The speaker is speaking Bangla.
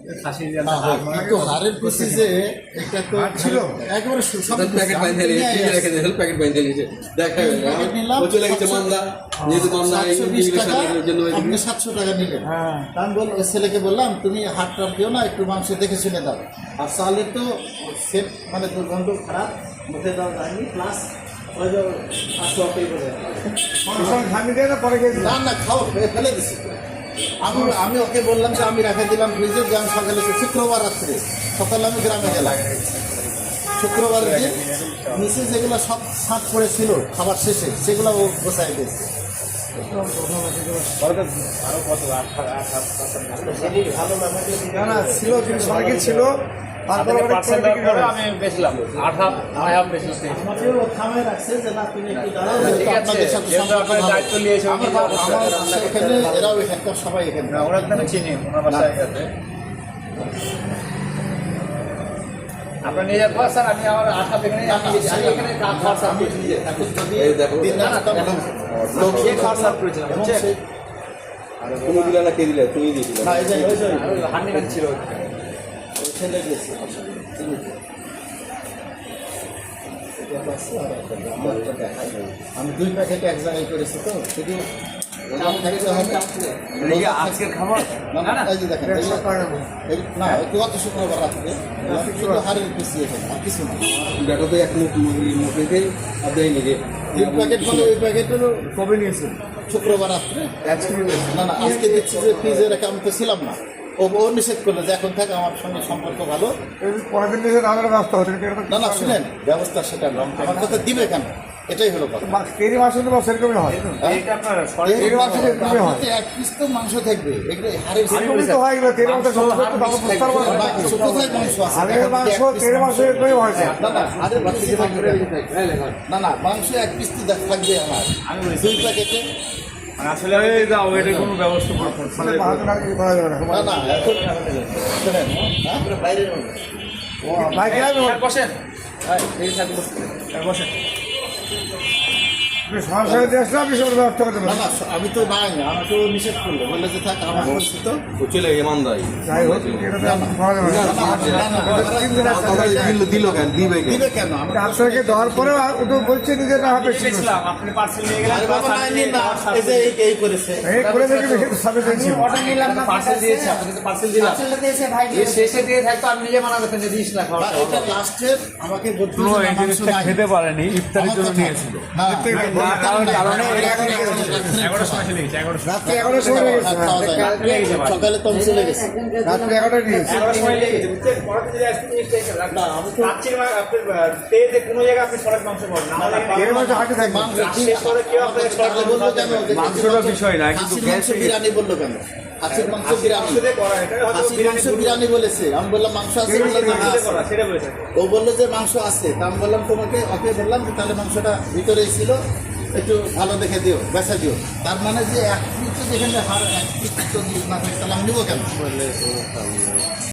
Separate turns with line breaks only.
কিন্তু হারের পিসে যে এটা তো ছিল একবারে সব প্যাকেট বাইন্ধে প্যাকেট বাইন্ধে নিয়েছে দেখা নিলাম চলে গেছে মামলা যেহেতু মামলা আপনি 700 টাকা নিলেন। আমি ছেলেকে বললাম তুমি হাটটা দিও না, একটু মাংস দেখে শুনে দাও। আর চালে তো সেট মানে দুর্গন্ধ খারাপ, মুখে দেওয়া যায়নি, প্লাস না না খাও ফেলে দিছি। আমি ওকে বললাম যে আমি রেখে দিলাম ফ্রিজে, যে আমি সকালে শুক্রবার রাত্রে সকালে আমি গ্রামে গেলাম। শুক্রবার দিন নিচে যেগুলো সব ছাঁট পড়েছিল খাবার শেষে সেগুলো ও গোছাই দিয়েছে। ছিল কিন্তু ছিল আমি বেচলাম থামায় রাখছে যে না তুমি দায়িত্ব নিয়েছো, এরাও এখানকার সবাই এখানে ওরা একদম চিনি ওনার বাসায় গেছে। আপনার নিয়ে যাবো স্যার, আমি আমার আশা এখানে তুমি দিলে না কে দিলে? তুমি দিয়েছিলে ছিল ছেলে গেছে আমি 2 প্যাকেট এক জায়গায় করেছি তো শুধু আজকের খাবার না গত শুক্রবার রাত্রে শুধু হারের পিছিয়ে আর কিছু না। দেখো তো এক মুখে আর দেয় নাকি 2 প্যাকেট মানে ওই প্যাকেটের কবে নিয়েছেন? শুক্রবার রাত্রে। না না আজকে দেখছি যে ফ্রিজে রেখে আমি তো ছিলাম না, ও নিষেধ করলো যে এখন থেকে আমার সঙ্গে সম্পর্ক ভালো, পরের দিন ব্যবস্থা হচ্ছে না। না শুনেন ব্যবস্থা সেটা আমার কথা দিবে কেন, এটাই হলো কথা। সেরকমই হয়, এক পিস তো মাংস থাকবে, না না মাংস এক পিস তো থাকবে আমার 2 প্যাকেটে। আসলে কোনো ব্যবস্থা বসেন বসেন আমি তো নাই, আমাকে নিষেধ করলো, বললে যে থাক আমার পরিচিত চলে ইমানদারি দিল কেন দিবে কেন আপনাকে দেওয়ার পরে বলছে নিজের এই করেছে আমাকে খেতে পারেনি, ইফতারের জন্য নিয়েছিল সকালে তো চলে গেছে রাত্রে 11টায় নিয়েছি। বিষয় না কিন্তু বিরিয়ানি বললো কেন? হাসির মাংস বিরিয়ানি বলেছে, আমি বললাম মাংস আছে, ও বললো যে মাংস আছে, তা আমি বললাম তোমাকে ওকে বললাম তাহলে মাংসটা ভিতরেই ছিল, একটু ভালো দেখে দিও, বেচা দিও। তার মানে যে এক পিস যেখানে হার এক পিস না থাকে তাহলে আমি নিবো কেন?